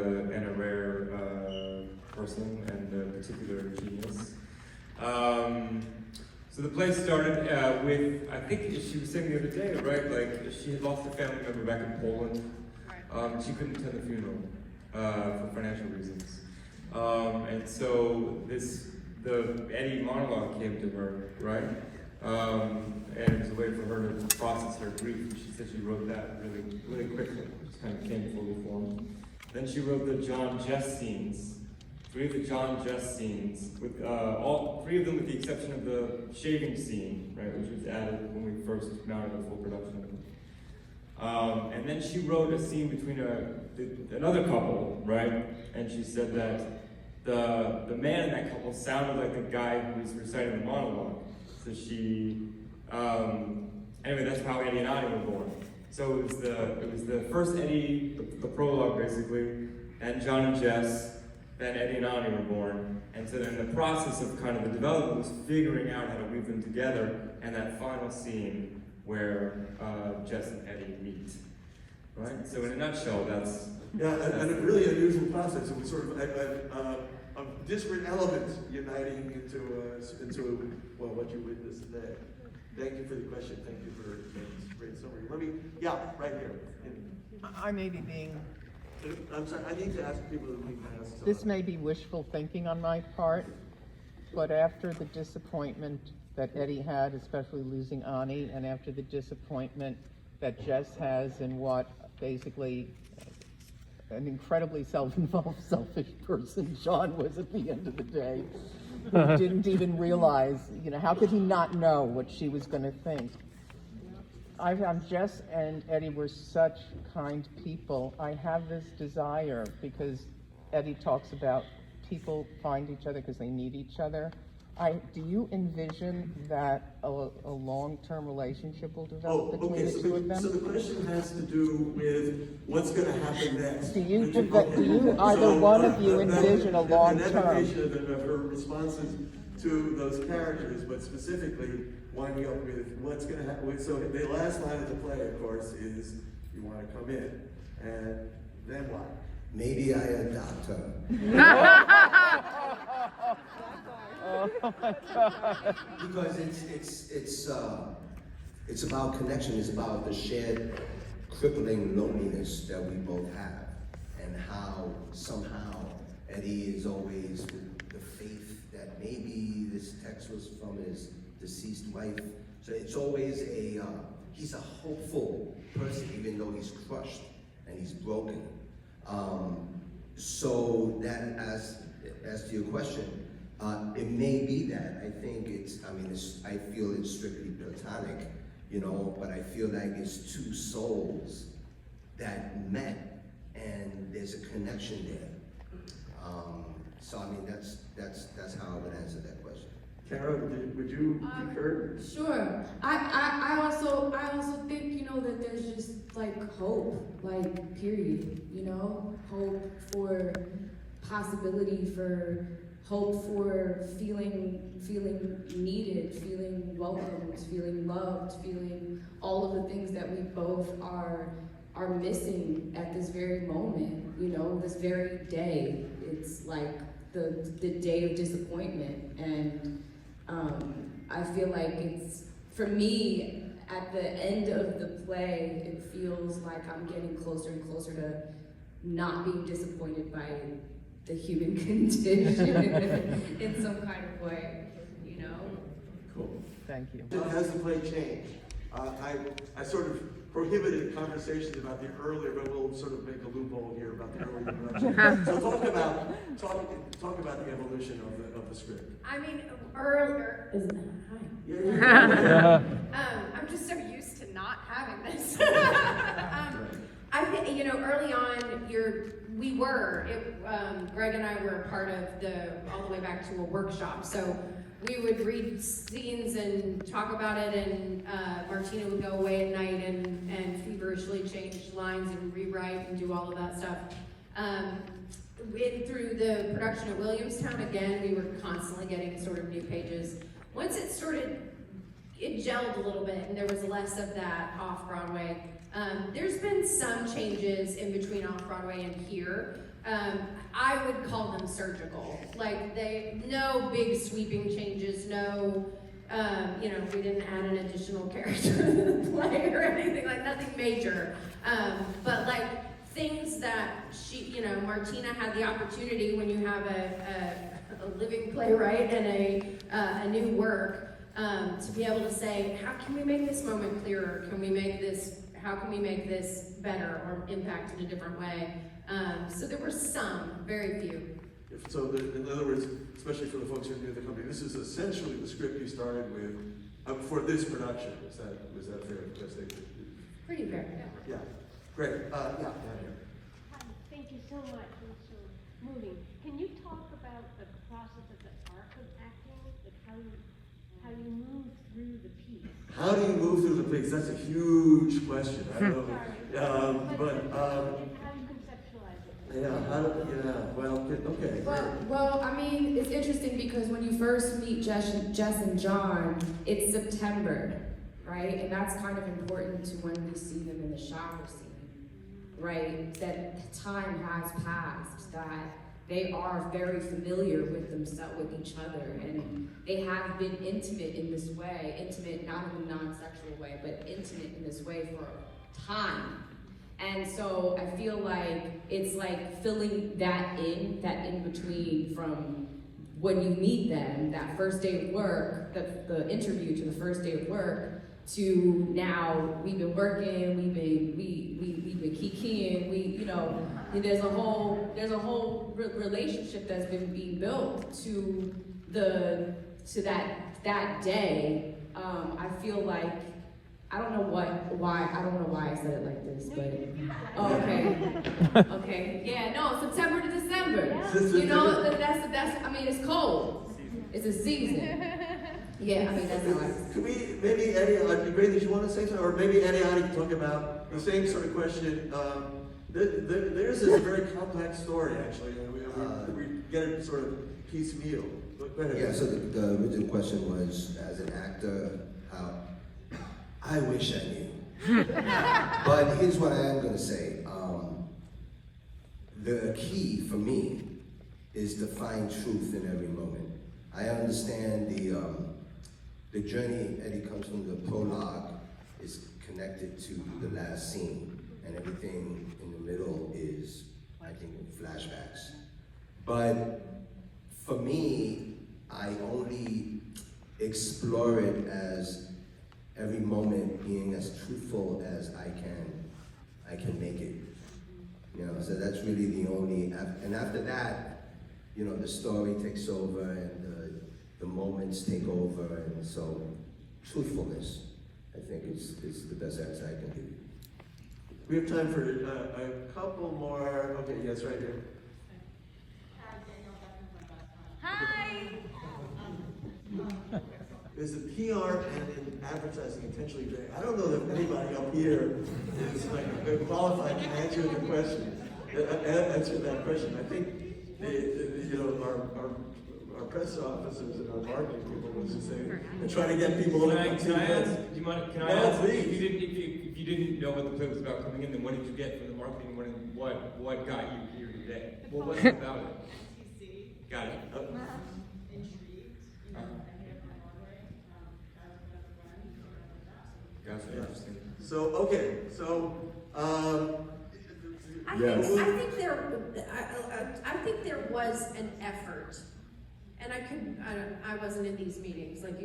a rare person and a particular genius. So the play started with, I think she was saying the other day, right? Like she had lost a family member back in Poland. She couldn't attend the funeral for financial reasons. And so the Eddie monologue came to her, right? And it was a way for her to process her grief. She said she wrote that really quickly. It just kind of came fully formed. Then she wrote the John Jess scenes. 3 of the John Jess scenes, with all 3 of them with the exception of the shaving scene, right, which was added when we first mounted the full production. And then she wrote a scene between another couple, right? And she said that the man in that couple sounded like the guy who was reciting the monologue. So she, anyway, that's how Eddie and Ani were born. So it was the first Eddie, the prologue basically, and John and Jess. Then Eddie and Ani were born, and so then the process of kind of the development was figuring out how to weave them together, and that final scene where Jess and Eddie meet, right? So in a nutshell, that's and a really unusual process. It was sort of disparate elements uniting into what you witnessed today. Thank you for the question. Thank you for this great summary. Right here. I may be being. I'm sorry, I need to ask people to leave my ask. This may be wishful thinking on my part, but after the disappointment that Eddie had, especially losing Ani, and after the disappointment that Jess has in what basically an incredibly self-involved, selfish person John was at the end of the day, who didn't even realize, how could he not know what she was going to think? Jess and Eddie were such kind people. I have this desire, because Eddie talks about people find each other because they need each other. Do you envision that a long-term relationship will develop between the two of them? So the question has to do with what's going to happen next. Do you either one of you envision a long-term? An evocation of her responses to those characters, but specifically winding up with what's going to happen. So the last line of the play, of course, is you want to come in, and then what? Maybe I adopt her. Oh my God. Because it's about connection. It's about the shared crippling loneliness that we both have, and how somehow Eddie is always with the faith that maybe this text was from his deceased wife. So it's always he's a hopeful person, even though he's crushed and he's broken. So that, as to your question, it may be that. I think I feel it's strictly platonic, but I feel like it's 2 souls that met, and there's a connection there. So that's how I would answer that question. Kara, would you concur? Sure. I also think, that there's just like hope, like period, hope for possibility, for hope for feeling needed, feeling welcomed, feeling loved, feeling all of the things that we both are missing at this very moment, this very day. It's like the day of disappointment, and I feel like it's, for me, at the end of the play, it feels like I'm getting closer and closer to not being disappointed by the human condition in some kind of way, Cool. Thank you. Has the play changed? I sort of prohibited conversations about the earlier, but we'll sort of make a loophole here about the earlier production. So talk about the evolution of the script. I mean, earlier, isn't it? Yeah. I'm just so used to not having this. I think, early on, Greg and I were a part of all the way back to a workshop. So we would read scenes and talk about it, and Martina would go away at night and feverishly change lines and rewrite and do all of that stuff. Through the production at Williamstown, again, we were constantly getting sort of new pages. Once it gelled a little bit, and there was less of that off-Broadway There's been some changes in between Off-Broadway and here. I would call them surgical. Like no big sweeping changes, no, we didn't add an additional character to the play or anything, like nothing major. But like things that Martina had the opportunity when you have a living playwright and a new work, to be able to say, how can we make this moment clearer? How can we make this better or impact in a different way? So there were some, very few. So in other words, especially for the folks who are new to the company, this is essentially the script you started with for this production. Was that fair? Pretty fair, yeah. Yeah, great. Yeah, down here. Hi, thank you so much. It was so moving. Can you talk about the process of the arc of acting, like how you move through the piece? How do you move through the piece? That's a huge question. I know. Sorry. But how you conceptualize it? Okay. Well, I mean, it's interesting because when you first meet Jess and John, it's September, right? And that's kind of important to when we see them in the shower scene, right? That time has passed, that they are very familiar with themselves, with each other, and they have been intimate in this way, intimate not in a non-sexual way, but intimate in this way for time. And so I feel like it's like filling that in between from when you meet them, that first day of work, the interview to the first day of work, to now we've been working, we've been kikiing, there's a whole relationship that's been being built to that day. I feel like I don't know why I said it like this, but okay, yeah, no, September to December. That's I mean, it's cold. It's a season. Yeah, I mean, that's how I. Could we, maybe Eddie, Gray, did you want to say something? Or maybe Eddie can talk about the same sort of question. There's this very complex story, actually, and we get it sort of piecemeal. Go ahead. Yeah, so the original question was, as an actor, how I wish I knew. But here's what I am going to say. The key for me is to find truth in every moment. I understand the journey Eddie comes from. The prologue is connected to the last scene, and everything in the middle is, I think, flashbacks. But for me, I only explore it as every moment being as truthful as I can make it. So that's really the only, and after that, the story takes over and the moments take over, and so truthfulness, I think, is the best answer I can give you. We have time for a couple more. Okay, yes, right here. Hi! Is the PR and advertising intentionally vague? I don't know that anybody up here is qualified to answer the question. Answer that question. I think our press officers and our marketing people was just saying and trying to get people. Can I ask? Do you mind? Can I ask? Please. If you didn't know what the play was about coming in, then what did you get from the marketing? What got you here today? What was it about it? Got it. Gotcha. Interesting. So okay. So. I think there was an effort, and I wasn't in these meetings, like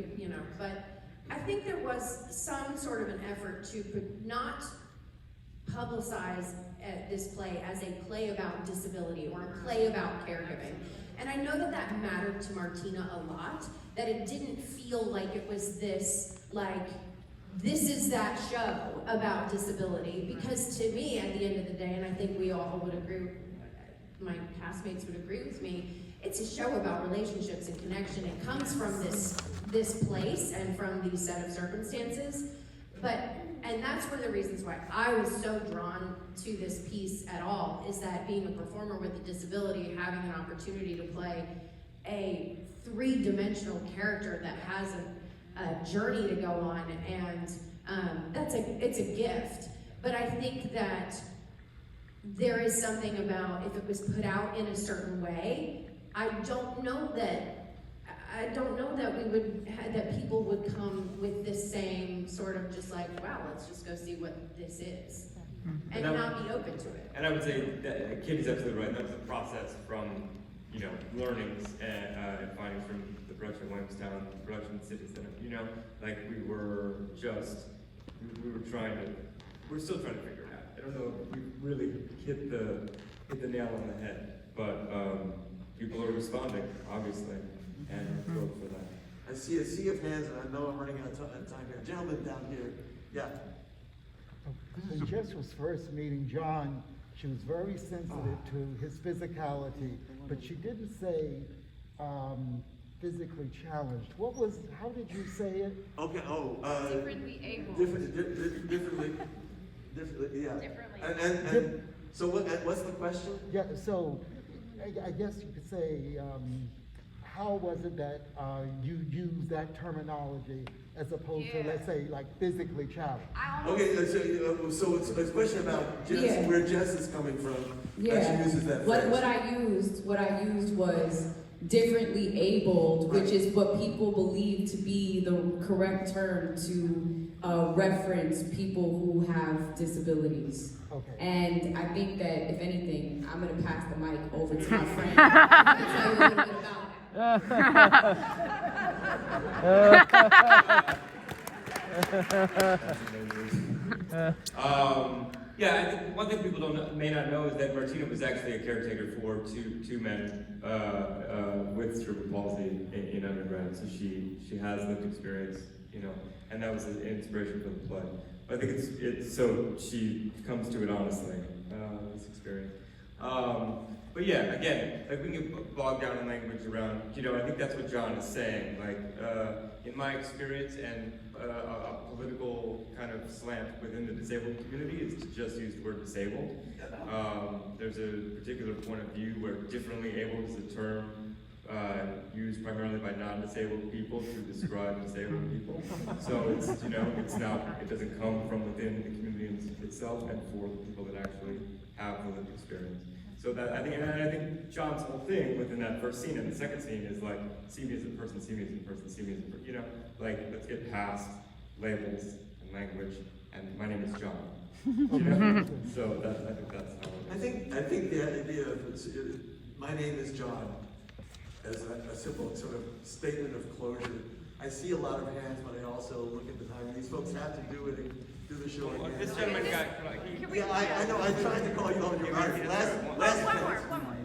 but I think there was some sort of an effort to not publicize this play as a play about disability or a play about caregiving. And I know that mattered to Martina a lot, that it didn't feel like it was this, this is that show about disability, because to me, at the end of the day, and I think we all would agree, my castmates would agree with me, it's a show about relationships and connection. It comes from this place and from these set of circumstances, and that's one of the reasons why I was so drawn to this piece at all, is that being a performer with a disability, having an opportunity to play a three-dimensional character that has a journey to go on, and it's a gift. But I think that there is something about if it was put out in a certain way, I don't know that we would, that people would come with this same sort of just like, wow, let's just go see what this is. And not be open to it. And I would say that Kitty's absolutely right. That was a process from, learnings and findings from the production of Williamstown, the production of City Center. Like we're still trying to figure it out. I don't know if we really hit the nail on the head, but people are responding, obviously, and I'm thrilled for that. I see a sea of hands, and I know I'm running out of time here. Gentlemen down here, yeah. When Jess was first meeting John, she was very sensitive to his physicality, but she didn't say physically challenged. How did you say it? Okay, Differently able. differently, yeah. Differently. And so what's the question? Yeah, so I guess you could say, how was it that you used that terminology as opposed to, let's say, like physically challenged? Okay, so it's a question about Jess, Yeah. where Jess is coming from. Yeah. That she uses that phrase. What I used was differently abled, which is what people believe to be the correct term to reference people who have disabilities. Okay. And I think that if anything, I'm gonna pass the mic over to my friend to tell you a little bit about Yeah, I think one thing people may not know is that Martina was actually a caretaker for two men with cerebral palsy in undergrad. So she has lived experience, and that was an inspiration for the play. But I think it's so she comes to it honestly, this experience. But yeah, again, like we can get bogged down in language around, I think that's what John is saying. Like, in my experience and a political kind of slant within the disabled community is to just use the word disabled. There's a particular point of view where differently able is a term used primarily by non-disabled people to describe disabled people. So it's, it doesn't come from within the community itself and for the people that actually have the lived experience. So that I think John's whole thing within that first scene and the second scene is like, see me as a person, see me as a person, see me as a person, like let's get past labels and language and my name is John. So I think that's how it is. I think the idea of my name is John as a simple sort of statement of closure. I see a lot of hands, but I also look at the time. These folks have to do it and do the show again. This gentleman got, Yeah, I know. I tried to call you on your right. Last One more.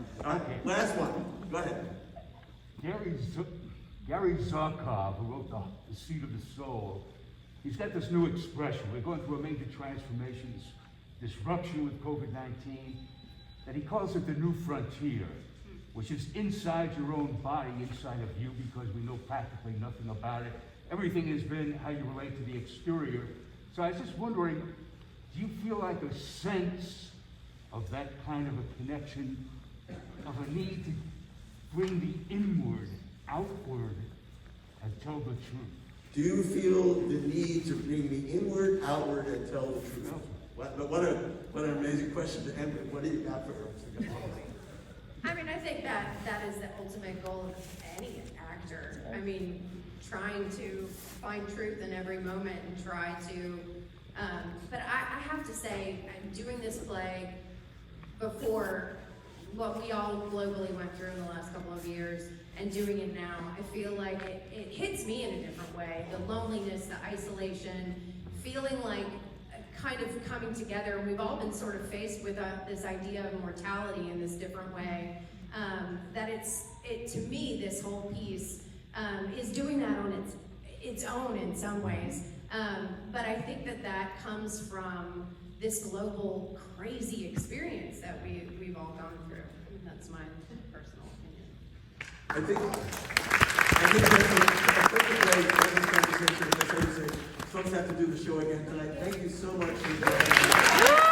Last one. Go ahead. Gary Zarkov, who wrote The Seed of the Soul, he's got this new expression. We're going through a major transformation, this disruption with COVID-19, that he calls it the new frontier, which is inside your own body, inside of you, because we know practically nothing about it. Everything has been how you relate to the exterior. So I was just wondering, do you feel like a sense of that kind of a connection, of a need to bring the inward, outward, and tell the truth? Do you feel the need to bring the inward, outward, and tell the truth? What an amazing question to end with. What do you got for us? I mean, I think that is the ultimate goal of any actor. I mean, trying to find truth in every moment and try to, but I have to say, doing this play before what we all globally went through in the last couple of years and doing it now, I feel like it hits me in a different way. The loneliness, the isolation, feeling like kind of coming together. We've all been sort of faced with this idea of mortality in this different way. That to me, this whole piece is doing that on its own in some ways. But I think that comes from this global crazy experience that we've all gone through. That's my personal opinion. I think that's a perfect way to end this conversation. Folks have to do the show again tonight. Thank you so much for joining us.